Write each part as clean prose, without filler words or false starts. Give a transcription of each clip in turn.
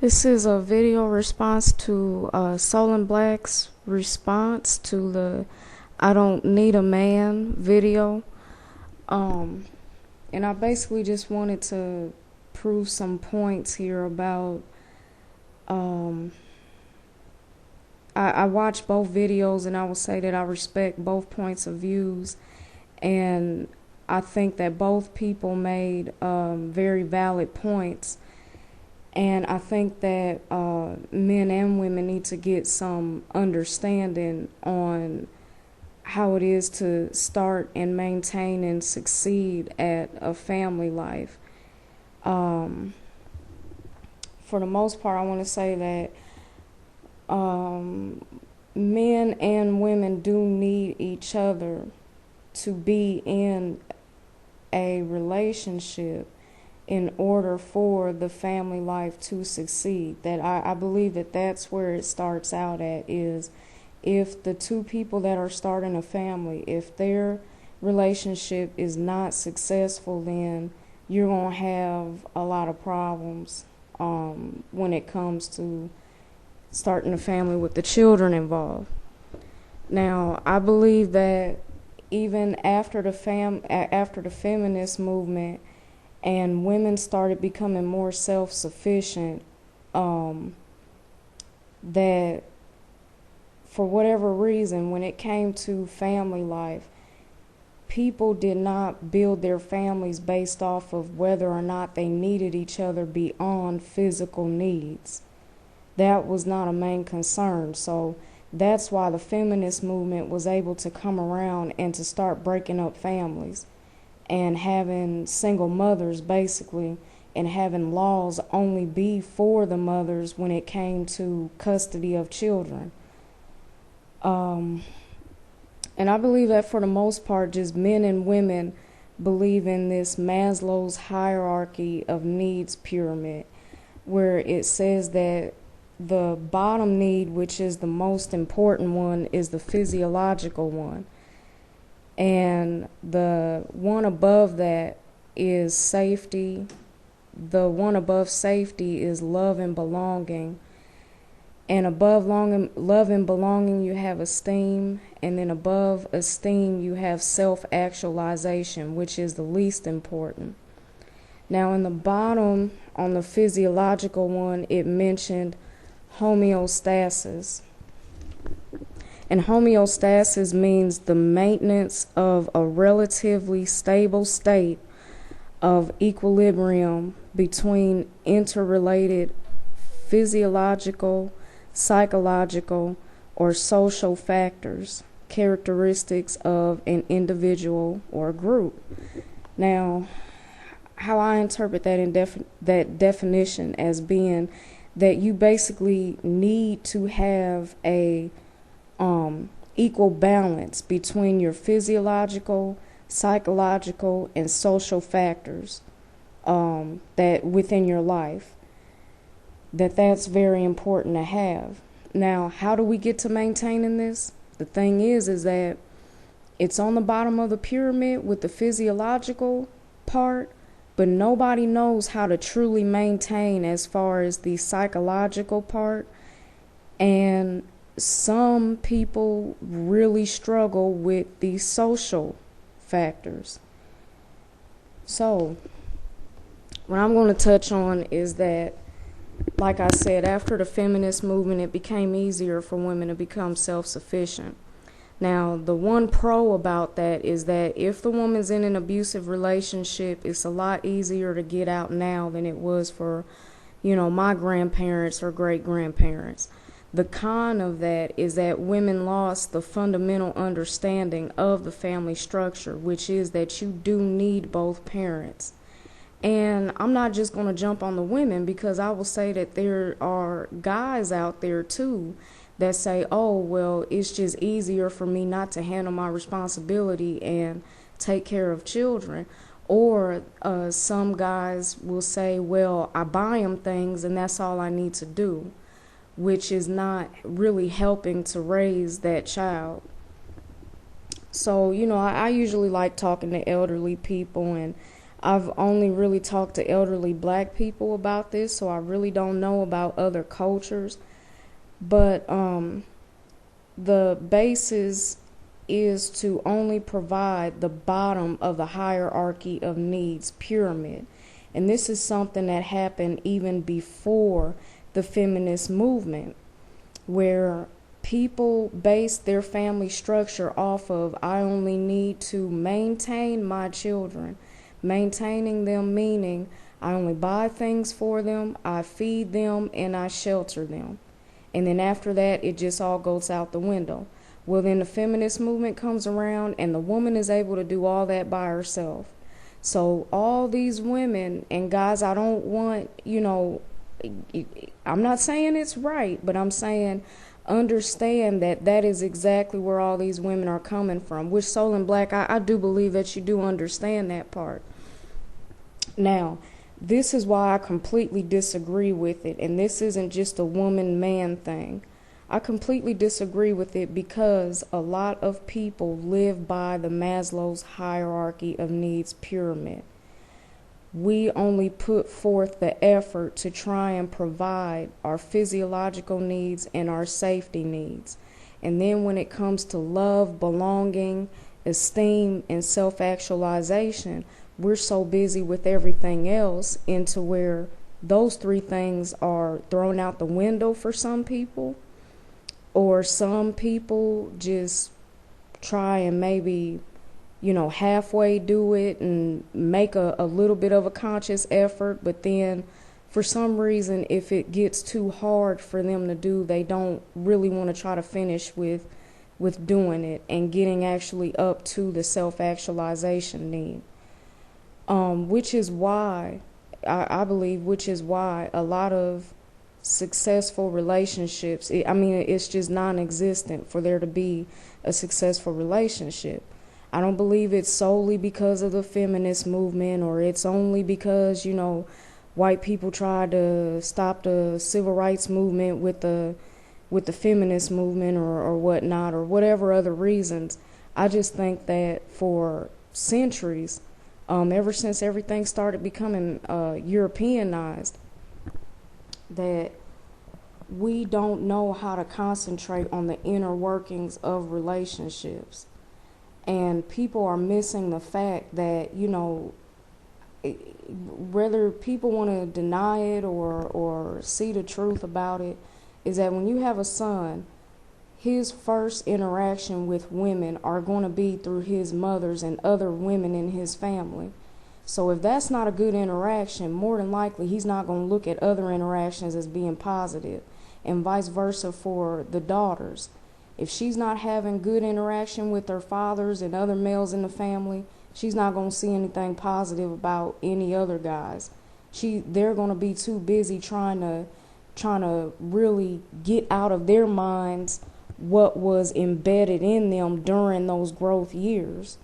This is a video response to Soul and Black's response to the I Don't Need a Man video. And I basically just wanted to prove some points here about I watched both videos, and I will say that I respect both points of views, and I think that both people made very valid points. And I think that men and women need to get some understanding on how it is to start and maintain and succeed at a family life. For the most part, I want to say that men and women do need each other to be in a relationship in order for the family life to succeed. That I believe that that's where it starts out at, is if the two people that are starting a family, if their relationship is not successful, then you're going to have a lot of problems when it comes to starting a family with the children involved. Now, I believe that even after the feminist movement and women started becoming more self-sufficient, that for whatever reason, when it came to family life, people did not build their families based off of whether or not they needed each other beyond physical needs. That was not a main concern. So that's why the feminist movement was able to come around and to start breaking up families and having single mothers, basically, and having laws only be for the mothers when it came to custody of children. And I believe that for the most part, just men and women believe in this Maslow's hierarchy of needs pyramid, where it says that the bottom need, which is the most important one, is the physiological one. And the one above that is safety. The one above safety is love and belonging. And above love and belonging, you have esteem. And then above esteem, you have self-actualization, which is the least important. Now, in the bottom, on the physiological one, it mentioned homeostasis. And homeostasis means the maintenance of a relatively stable state of equilibrium between interrelated physiological, psychological, or social factors, characteristics of an individual or group. Now, how I interpret that that definition as being that you basically need to have a equal balance between your physiological, psychological, and social factors that within your life. That's very important to have. Now, how do we get to maintaining this? The thing is that it's on the bottom of the pyramid with the physiological part, but nobody knows how to truly maintain as far as the psychological part. And some people really struggle with the social factors. So, what I'm going to touch on is that, like I said, after the feminist movement, it became easier for women to become self-sufficient. Now, the one pro about that is that if the woman's in an abusive relationship, it's a lot easier to get out now than it was for, my grandparents or great-grandparents. The con of that is that women lost the fundamental understanding of the family structure, which is that you do need both parents. And I'm not just going to jump on the women, because I will say that there are guys out there too that say, oh, well, it's just easier for me not to handle my responsibility and take care of children. Or some guys will say, well, I buy them things and that's all I need to do, which is not really helping to raise that child. So, I usually like talking to elderly people, and I've only really talked to elderly black people about this, so I really don't know about other cultures. But the basis is to only provide the bottom of the hierarchy of needs pyramid. And this is something that happened even before the feminist movement, where people base their family structure off of, I only need to maintain my children. Maintaining them meaning I only buy things for them, I feed them, and I shelter them. And then after that, it just all goes out the window. Well, then the feminist movement comes around and the woman is able to do all that by herself. So all these women and guys, I don't want, I'm not saying it's right, but I'm saying understand that that is exactly where all these women are coming from. With Soul and Black, I do believe that you do understand that part. Now, this is why I completely disagree with it, and this isn't just a woman-man thing. I completely disagree with it because a lot of people live by the Maslow's hierarchy of needs pyramid. We only put forth the effort to try and provide our physiological needs and our safety needs. And then when it comes to love, belonging, esteem, and self-actualization, we're so busy with everything else into where those three things are thrown out the window for some people, or some people just try and maybe, halfway do it and make a little bit of a conscious effort, but then for some reason, if it gets too hard for them to do, they don't really want to try to finish with doing it and getting actually up to the self-actualization need. Which is why, I believe, a lot of successful relationships, it's just non-existent for there to be a successful relationship. I don't believe it's solely because of the feminist movement, or it's only because, white people tried to stop the civil rights movement with the feminist movement or whatnot, or whatever other reasons. I just think that for centuries, ever since everything started becoming Europeanized, that we don't know how to concentrate on the inner workings of relationships. And people are missing the fact that, whether people want to deny it or see the truth about it, is that when you have a son, his first interaction with women are going to be through his mothers and other women in his family. So if that's not a good interaction, more than likely he's not going to look at other interactions as being positive, and vice versa for the daughters. If she's not having good interaction with her fathers and other males in the family, she's not going to see anything positive about any other guys. They're going to be too busy trying to really get out of their minds what was embedded in them during those growth years.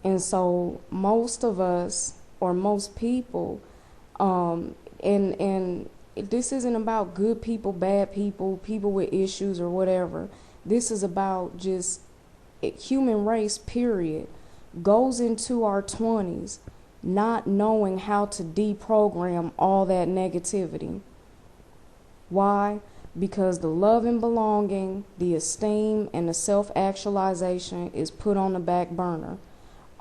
And so most of us, or most people, and this isn't about good people, bad people, people with issues or whatever. This is about just human race, period, goes into our 20s not knowing how to deprogram all that negativity. Why? Because the love and belonging, the esteem, and the self-actualization is put on the back burner.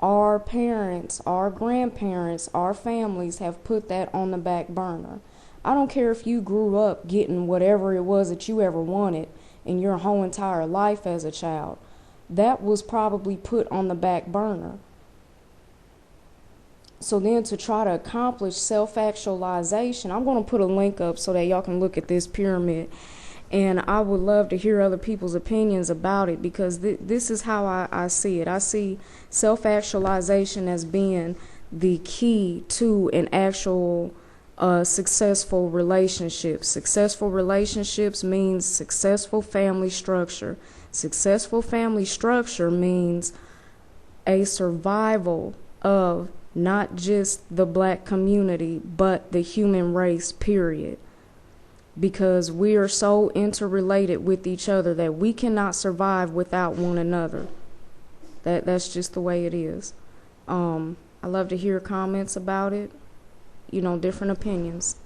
Our parents, our grandparents, our families have put that on the back burner. I don't care if you grew up getting whatever it was that you ever wanted in your whole entire life as a child. That was probably put on the back burner. So then to try to accomplish self-actualization, I'm going to put a link up so that y'all can look at this pyramid. And I would love to hear other people's opinions about it, because this is how I see it. I see self-actualization as being the key to an actual successful relationship. Successful relationships means successful family structure. Successful family structure means a survival of not just the black community, but the human race, period. Because we are so interrelated with each other that we cannot survive without one another. That's just the way it is. I love to hear comments about it, different opinions.